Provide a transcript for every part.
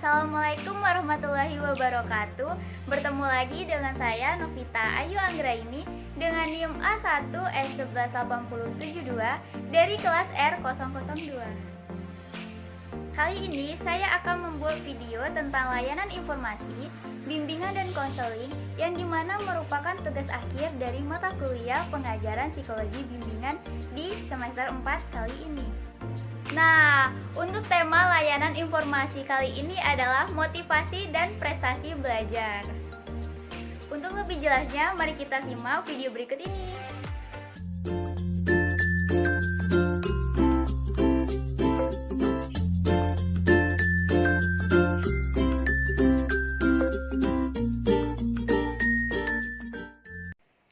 Assalamualaikum warahmatullahi wabarakatuh. Bertemu lagi dengan saya Novita Ayu Anggraini dengan NIM A1S11872 dari kelas R002. Kali ini saya akan membuat video tentang layanan informasi, bimbingan dan konseling yang dimana merupakan tugas akhir dari mata kuliah pengajaran psikologi bimbingan di semester 4 kali ini. Nah, untuk tema layanan informasi kali ini adalah motivasi dan prestasi belajar. Untuk lebih jelasnya, mari kita simak video berikut ini.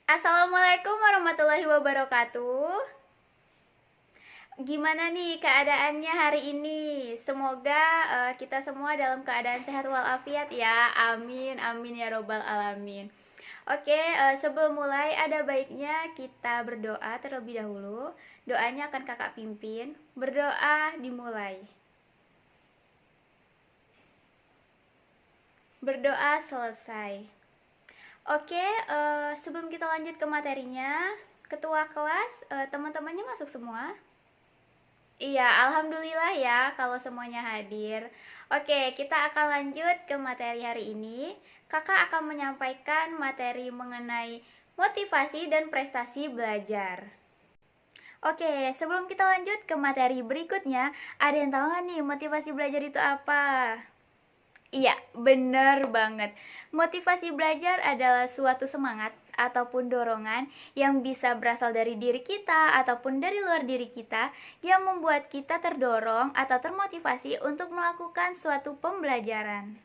Assalamualaikum warahmatullahi wabarakatuh. Gimana nih keadaannya hari ini? Semoga kita semua dalam keadaan sehat walafiat ya. Amin, amin ya robbal alamin. Oke, sebelum mulai ada baiknya kita berdoa terlebih dahulu. Doanya akan kakak pimpin. Berdoa dimulai. Berdoa selesai. Oke, sebelum kita lanjut ke materinya, ketua kelas, teman-temannya masuk semua? Iya, alhamdulillah ya kalau semuanya hadir. Oke, kita akan lanjut ke materi hari ini. Kakak akan menyampaikan materi mengenai motivasi dan prestasi belajar. Oke, sebelum kita lanjut ke materi berikutnya, ada yang tahu nggak nih motivasi belajar itu apa? Iya, bener banget. Motivasi belajar adalah suatu semangat ataupun dorongan yang bisa berasal dari diri kita ataupun dari luar diri kita yang membuat kita terdorong atau termotivasi untuk melakukan suatu pembelajaran.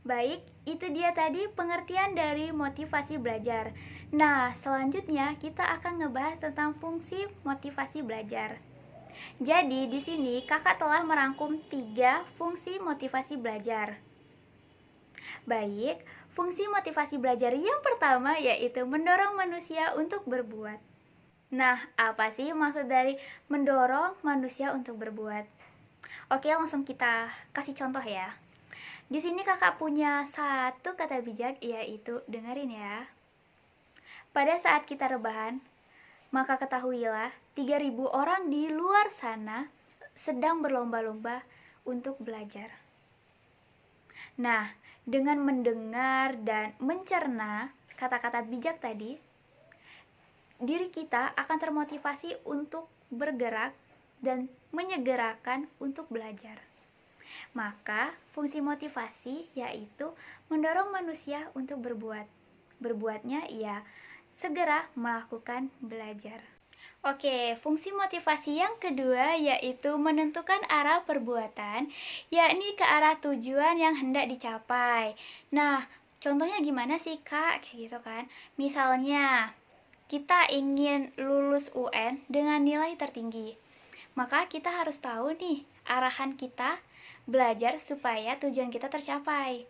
Baik, itu dia tadi pengertian dari motivasi belajar. Nah, selanjutnya kita akan ngebahas tentang fungsi motivasi belajar. Jadi, di sini kakak telah merangkum 3 fungsi motivasi belajar. Baik, fungsi motivasi belajar yang pertama yaitu mendorong manusia untuk berbuat. Nah, apa sih maksud dari mendorong manusia untuk berbuat? Oke, langsung kita kasih contoh ya. Di sini kakak punya satu kata bijak, yaitu dengerin ya. Pada saat kita rebahan, maka ketahuilah 3.000 orang di luar sana sedang berlomba-lomba untuk belajar. Nah, dengan mendengar dan mencerna kata-kata bijak tadi, diri kita akan termotivasi untuk bergerak dan menyegerakan untuk belajar. Maka, fungsi motivasi yaitu mendorong manusia untuk berbuat. Berbuatnya ia segera melakukan belajar. Oke, fungsi motivasi yang kedua yaitu menentukan arah perbuatan, yakni ke arah tujuan yang hendak dicapai. Nah, contohnya gimana sih Kak? Kayak gitu kan. Misalnya, kita ingin lulus UN dengan nilai tertinggi. Maka kita harus tahu nih, arahan kita belajar supaya tujuan kita tercapai.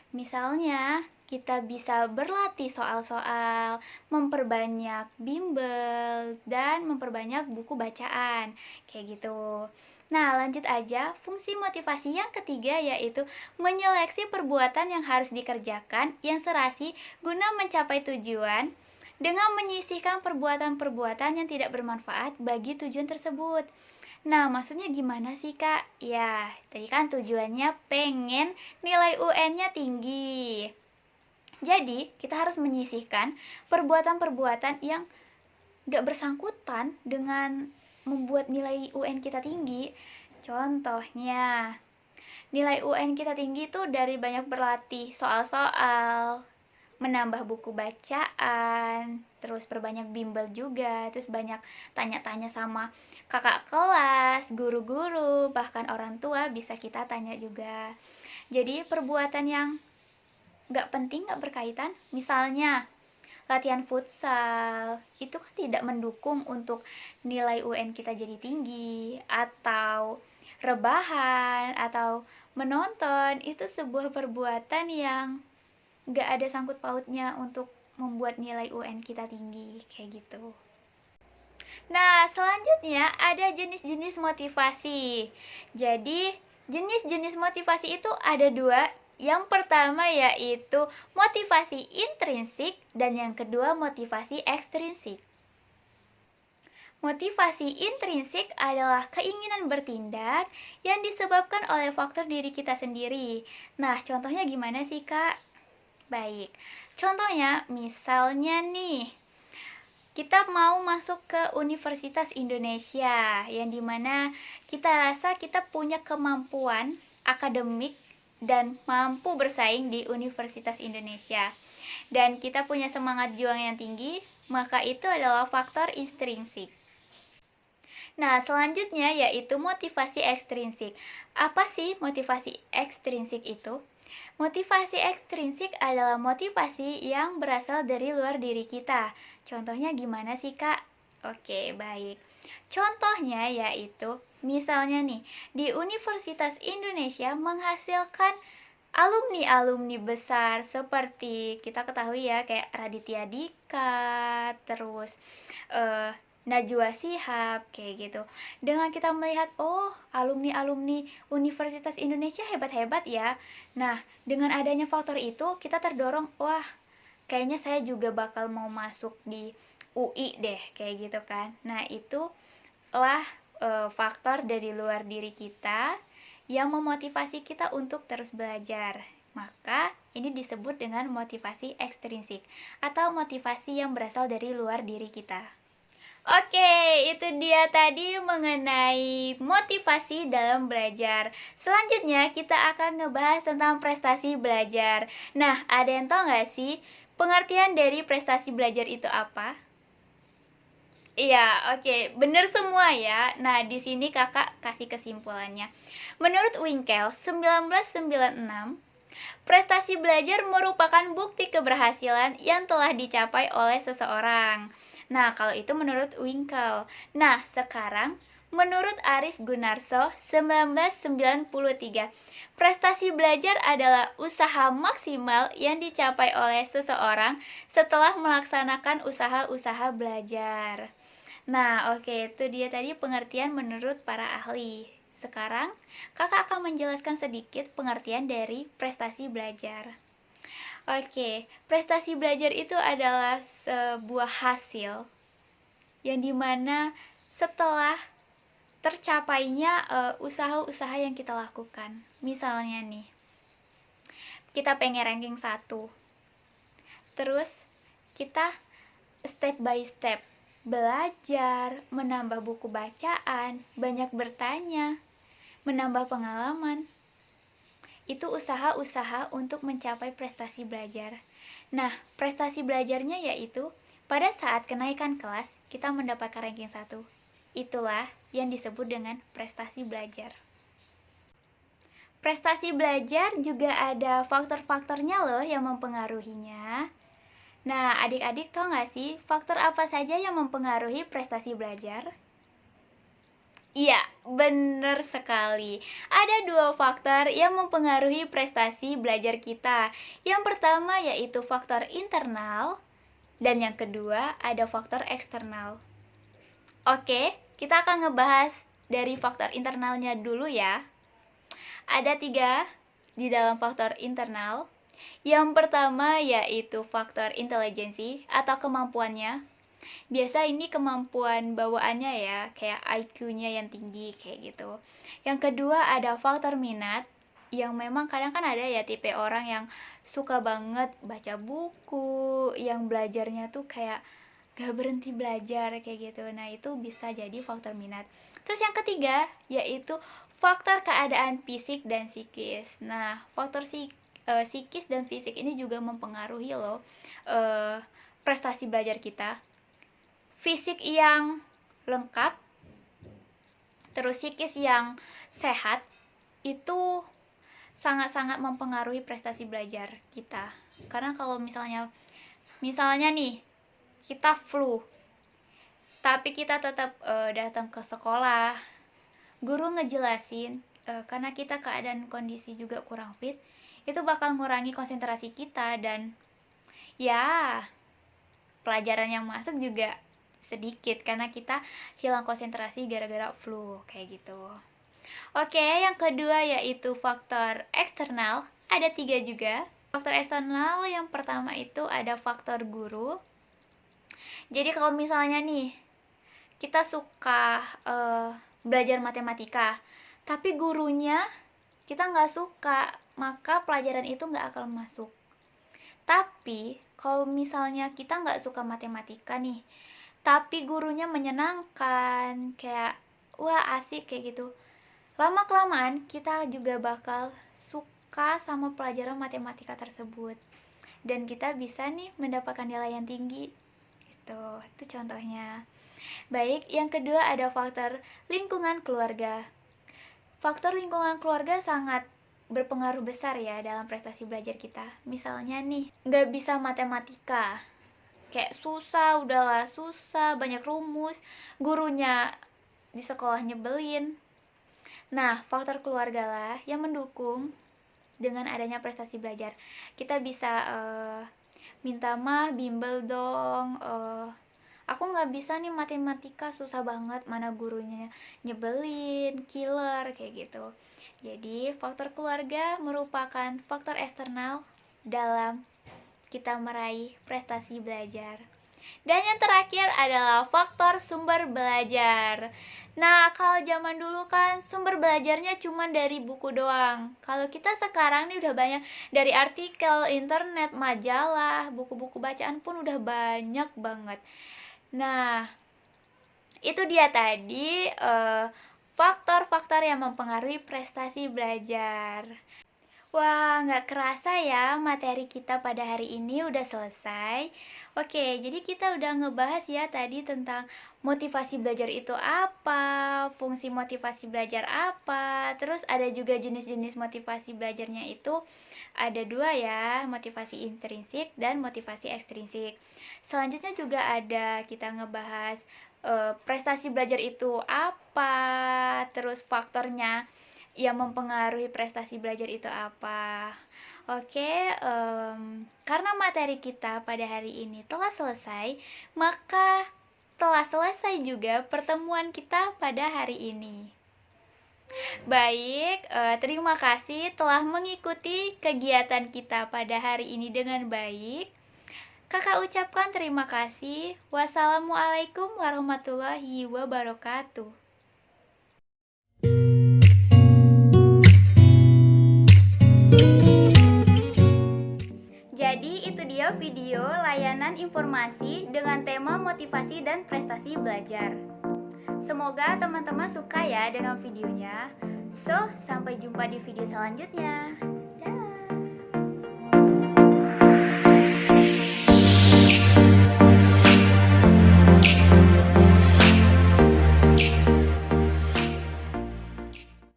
Misalnya, kita bisa berlatih soal-soal, memperbanyak bimbel, dan memperbanyak buku bacaan, kayak gitu. Nah, lanjut aja, fungsi motivasi yang ketiga yaitu menyeleksi perbuatan yang harus dikerjakan yang serasi guna mencapai tujuan dengan menyisihkan perbuatan-perbuatan yang tidak bermanfaat bagi tujuan tersebut. Nah, maksudnya gimana sih Kak? Ya, tadi kan tujuannya pengen nilai UN-nya tinggi. Jadi, kita harus menyisihkan perbuatan-perbuatan yang gak bersangkutan dengan membuat nilai UN kita tinggi. Contohnya, nilai UN kita tinggi itu dari banyak berlatih soal-soal, menambah buku bacaan, terus perbanyak bimbel juga, terus banyak tanya-tanya sama kakak kelas, guru-guru, bahkan orang tua bisa kita tanya juga. Jadi perbuatan yang gak penting, gak berkaitan, misalnya latihan futsal, itu kan tidak mendukung untuk nilai UN kita jadi tinggi, atau rebahan, atau menonton, itu sebuah perbuatan yang gak ada sangkut pautnya untuk membuat nilai UN kita tinggi, kayak gitu. Nah, selanjutnya ada jenis-jenis motivasi. Jadi, jenis-jenis motivasi itu ada dua. Yang pertama yaitu motivasi intrinsik dan yang kedua motivasi ekstrinsik. Motivasi intrinsik adalah keinginan bertindak yang disebabkan oleh faktor diri kita sendiri. Nah, contohnya gimana sih, Kak? Baik, contohnya misalnya nih, kita mau masuk ke Universitas Indonesia, yang dimana kita rasa kita punya kemampuan akademik dan mampu bersaing di Universitas Indonesia. Dan kita punya semangat juang yang tinggi, maka itu adalah faktor intrinsik. Nah, selanjutnya yaitu motivasi ekstrinsik. Apa sih motivasi ekstrinsik itu? Motivasi ekstrinsik adalah motivasi yang berasal dari luar diri kita. Contohnya gimana sih, Kak? Oke, baik. Contohnya yaitu, misalnya nih, di Universitas Indonesia menghasilkan alumni-alumni besar seperti kita ketahui ya, kayak Raditya Dika, terus Najwa Shihab, kayak gitu. Dengan kita melihat, oh, alumni-alumni Universitas Indonesia hebat-hebat ya. Nah, dengan adanya faktor itu, kita terdorong, wah, kayaknya saya juga bakal mau masuk di UI deh, kayak gitu kan. Nah, itulah faktor dari luar diri kita yang memotivasi kita untuk terus belajar. Maka, ini disebut dengan motivasi ekstrinsik atau motivasi yang berasal dari luar diri kita. Oke, itu dia tadi mengenai motivasi dalam belajar. Selanjutnya kita akan ngebahas tentang prestasi belajar. Nah, ada yang tahu nggak sih pengertian dari prestasi belajar itu apa? Iya, oke, bener semua ya. Nah, di sini kakak kasih kesimpulannya. Menurut Winkel, 1996, prestasi belajar merupakan bukti keberhasilan yang telah dicapai oleh seseorang. Nah, kalau itu menurut Winkel. Nah, sekarang menurut Arif Gunarso, 1993, prestasi belajar adalah usaha maksimal yang dicapai oleh seseorang setelah melaksanakan usaha-usaha belajar. Nah, oke, itu dia tadi pengertian menurut para ahli. Sekarang, kakak akan menjelaskan sedikit pengertian dari prestasi belajar. Oke, prestasi belajar itu adalah sebuah hasil yang dimana setelah tercapainya usaha-usaha yang kita lakukan. Misalnya nih, kita pengen ranking 1. Terus, kita step by step belajar, menambah buku bacaan, banyak bertanya, menambah pengalaman. Itu usaha-usaha untuk mencapai prestasi belajar. Nah, prestasi belajarnya yaitu pada saat kenaikan kelas kita mendapatkan ranking 1. Itulah yang disebut dengan prestasi belajar. Prestasi belajar juga ada faktor-faktornya loh yang mempengaruhinya. Nah, adik-adik tahu nggak sih faktor apa saja yang mempengaruhi prestasi belajar? Iya, benar sekali. Ada 2 faktor yang mempengaruhi prestasi belajar kita. Yang pertama yaitu faktor internal, dan yang kedua ada faktor eksternal. Oke, kita akan ngebahas dari faktor internalnya dulu ya. Ada 3 di dalam faktor internal. Yang pertama yaitu faktor intelijensi atau kemampuannya. Biasa ini kemampuan bawaannya ya, kayak IQ-nya yang tinggi, kayak gitu. Yang kedua ada faktor minat, yang memang kadang kan ada ya tipe orang yang suka banget baca buku, yang belajarnya tuh kayak gak berhenti belajar, kayak gitu. Nah, itu bisa jadi faktor minat. Terus yang ketiga, yaitu faktor keadaan fisik dan psikis. Nah, faktor psikis dan fisik ini juga mempengaruhi loh prestasi belajar kita. Fisik yang lengkap, terus psikis yang sehat, itu sangat-sangat mempengaruhi prestasi belajar kita. Karena kalau misalnya nih, kita flu, tapi kita tetap datang ke sekolah, guru ngejelasin, karena kita keadaan kondisi juga kurang fit, itu bakal ngurangi konsentrasi kita, dan ya, pelajaran yang masuk juga sedikit karena kita hilang konsentrasi gara-gara flu, kayak gitu. Oke, yang kedua yaitu faktor eksternal. Ada 3 juga. Faktor eksternal yang pertama itu ada faktor guru. Jadi kalau misalnya nih, kita suka belajar matematika, tapi gurunya kita nggak suka, maka pelajaran itu nggak akan masuk. Tapi kalau misalnya kita nggak suka matematika nih, tapi gurunya menyenangkan, kayak wah asik kayak gitu, lama-kelamaan kita juga bakal suka sama pelajaran matematika tersebut. Dan kita bisa nih mendapatkan nilai yang tinggi. Itu contohnya. Baik, yang kedua ada faktor lingkungan keluarga. Faktor lingkungan keluarga sangat berpengaruh besar ya dalam prestasi belajar kita. Misalnya nih, nggak bisa matematika, kayak susah, udahlah susah, banyak rumus, gurunya di sekolah nyebelin. Nah, faktor keluarga lah yang mendukung dengan adanya prestasi belajar. Kita bisa minta mah, bimbel dong, aku nggak bisa nih matematika, susah banget, mana gurunya nyebelin, killer, kayak gitu. Jadi faktor keluarga merupakan faktor eksternal dalam kita meraih prestasi belajar. Dan yang terakhir adalah faktor sumber belajar. Nah, kalau zaman dulu kan sumber belajarnya cuma dari buku doang. Kalau kita sekarang nih udah banyak dari artikel, internet, majalah, buku-buku bacaan pun udah banyak banget. Nah, itu dia tadi faktor-faktor yang mempengaruhi prestasi belajar. Wah, nggak kerasa ya materi kita pada hari ini udah selesai. Oke, jadi kita udah ngebahas ya tadi tentang motivasi belajar itu apa, fungsi motivasi belajar apa, terus ada juga jenis-jenis motivasi belajarnya itu ada 2 ya, motivasi intrinsik dan motivasi ekstrinsik. Selanjutnya juga ada kita ngebahas prestasi belajar itu apa, terus faktornya yang mempengaruhi prestasi belajar itu apa. Oke, karena materi kita pada hari ini telah selesai, maka telah selesai juga pertemuan kita pada hari ini. Baik, terima kasih telah mengikuti kegiatan kita pada hari ini dengan baik. Kakak ucapkan terima kasih. Wassalamualaikum warahmatullahi wabarakatuh. Jadi itu dia video layanan informasi dengan tema motivasi dan prestasi belajar. Semoga teman-teman suka ya dengan videonya. So, sampai jumpa di video selanjutnya.